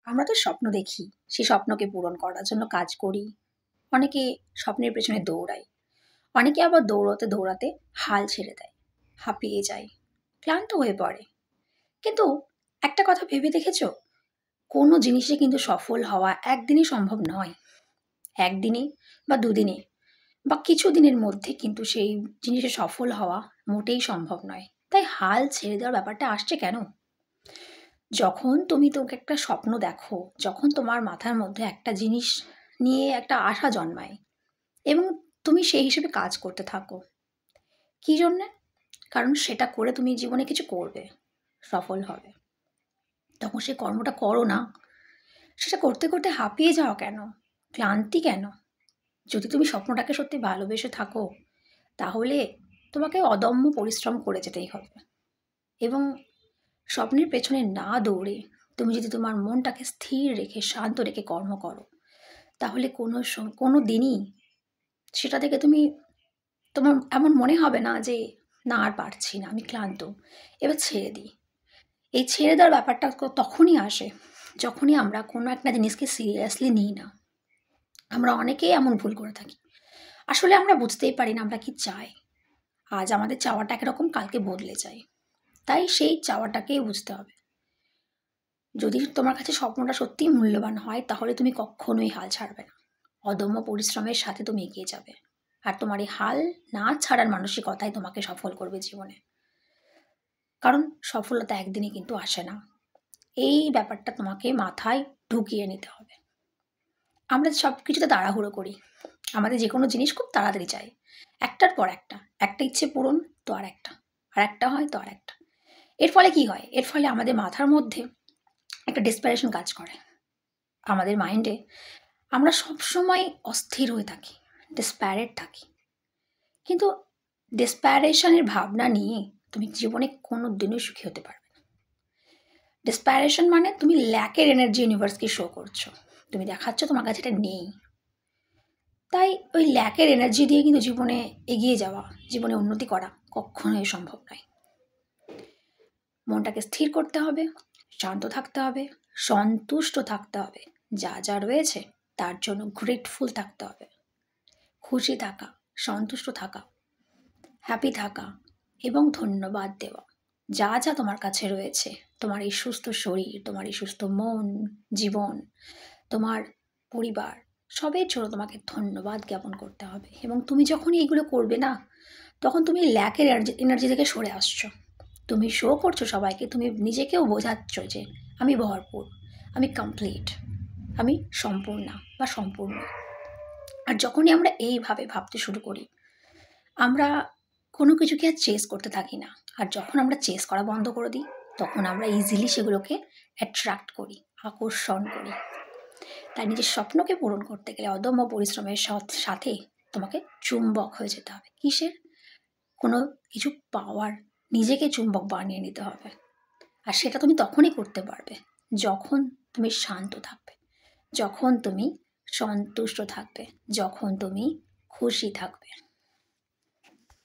আমরা তো স্বপ্ন দেখি, সেই স্বপ্নকে পূরণ করার জন্য কাজ করি। অনেকে স্বপ্নের পেছনে দৌড়ায়, অনেকে আবার দৌড়াতে দৌড়াতে হাল ছেড়ে দেয়, হাঁপিয়ে যায়, ক্লান্ত হয়ে পড়ে। কিন্তু একটা কথা ভেবে দেখেছো, কোনো জিনিসে কিন্তু সফল হওয়া একদিনে সম্ভব নয়। একদিনে বা দুদিনে বা কিছু দিনের মধ্যে কিন্তু সেই জিনিসে সফল হওয়া মোটেই সম্ভব নয়। তাই হাল ছেড়ে দেওয়ার ব্যাপারটা আসছে কেন? যখন তুমি তোকে একটা স্বপ্ন দেখো, যখন তোমার মাথার মধ্যে একটা জিনিস নিয়ে একটা আশা জন্মায় এবং তুমি সেই হিসেবে কাজ করতে থাকো, কী জন্যে? কারণ সেটা করে তুমি জীবনে কিছু করবে, সফল হবে। তখন সেই কর্মটা করো না, সেটা করতে করতে হাঁপিয়ে যাওয়া কেন? ক্লান্তি কেন? যদি তুমি স্বপ্নটাকে সত্যি ভালোবেসে থাকো, তাহলে তোমাকে অদম্য পরিশ্রম করে যেতেই হবে। এবং স্বপ্নের পেছনে না দৌড়ে তুমি যদি তোমার মনটাকে স্থির রেখে শান্ত রেখে কর্ম করো, তাহলে কোনো দিনই সেটা থেকে তোমার এমন মনে হবে না যে না আর পারছি না, আমি ক্লান্ত, এবার ছেড়ে দিই। এই ছেড়ে দেওয়ার ব্যাপারটা তখনই আসে যখনই আমরা কোনো একটা জিনিসকে সিরিয়াসলি নিই না। আমরা অনেকেই এমন ভুল করে থাকি। আসলে আমরা বুঝতেই পারি না আমরা কি চাই। আজ আমাদের চাওয়াটা একরকম, কালকে বদলে যায়। তাই সেই চাওয়াটাকেই বুঝতে হবে। যদি তোমার কাছে স্বপ্নটা সত্যিই মূল্যবান হয়, তাহলে তুমি কখনোই হাল ছাড়বে না। অদম্য পরিশ্রমের সাথে তুমি এগিয়ে যাবে। আর তোমার এই হাল না ছাড়ার মানসিকতাই তোমাকে সফল করবে জীবনে। কারণ সফলতা একদিনে কিন্তু আসে না। এই ব্যাপারটা তোমাকে মাথায় ঢুকিয়ে নিতে হবে। আমরা সব কিছুতে তাড়াহুড়ো করি। আমাদের যে কোনো জিনিস খুব তাড়াতাড়ি চাই। একটার পর একটা ইচ্ছে পূরণ তো আর একটা হয় তো আর একটা। এর ফলে কি হয়? এর ফলে আমাদের মাথার মধ্যে একটা ডেসপারেশন কাজ করে। আমাদের মাইন্ডে আমরা সবসময় অস্থির হয়ে থাকি, ডেসপ্যারেট থাকি। কিন্তু ডেসপ্যারেশনের ভাবনা নিয়ে তুমি জীবনে কোনো দিনই সুখী হতে পারবে না। ডেসপ্যারেশন মানে তুমি ল্যাকের এনার্জি ইউনিভার্সকে শো করছো। তুমি দেখাচ্ছ তোমার কাছে এটা নেই। তাই ওই ল্যাকের এনার্জি দিয়ে কিন্তু জীবনে এগিয়ে যাওয়া, জীবনে উন্নতি করা কখনোই সম্ভব নয়। মনটাকে স্থির করতে হবে, শান্ত থাকতে হবে, সন্তুষ্ট থাকতে হবে। যা যা রয়েছে তার জন্য গ্রেটফুল থাকতে হবে। খুশি থাকা, সন্তুষ্ট থাকা, হ্যাপি থাকা এবং ধন্যবাদ দেওয়া। যা যা তোমার কাছে রয়েছে, তোমার এই সুস্থ শরীর, তোমার এই সুস্থ মন, জীবন, তোমার পরিবার, সবের জন্য তোমাকে ধন্যবাদ জ্ঞাপন করতে হবে। এবং তুমি যখনই এইগুলো করবে না, তখন তুমি ল্যাকের এনার্জি থেকে সরে আসছো। তুমি শো করছো সবাইকে, তুমি নিজেকেও বোঝাচ্ছ যে আমি ভরপুর, আমি কমপ্লিট, আমি সম্পূর্ণা বা সম্পূর্ণ। আর যখনই আমরা এইভাবে ভাবতে শুরু করি, আমরা কোনো কিছুকে আর চেস করতে থাকি না। আর যখন আমরা চেস করা বন্ধ করে দিই, তখন আমরা ইজিলি সেগুলোকে অ্যাট্রাক্ট করি, আকর্ষণ করি। তাই নিজের স্বপ্নকে পূরণ করতে গেলে অদম্য পরিশ্রমের সাথে তোমাকে চুম্বক হয়ে যেতে হবে। কিসের? কোনো কিছু পাওয়ার, নিজেকে চুম্বক বানিয়ে নিতে হবে। আর সেটা তুমি তখনই করতে পারবে যখন তুমি শান্ত থাকবে, যখন তুমি সন্তুষ্ট থাকবে, যখন তুমি খুশি থাকবে।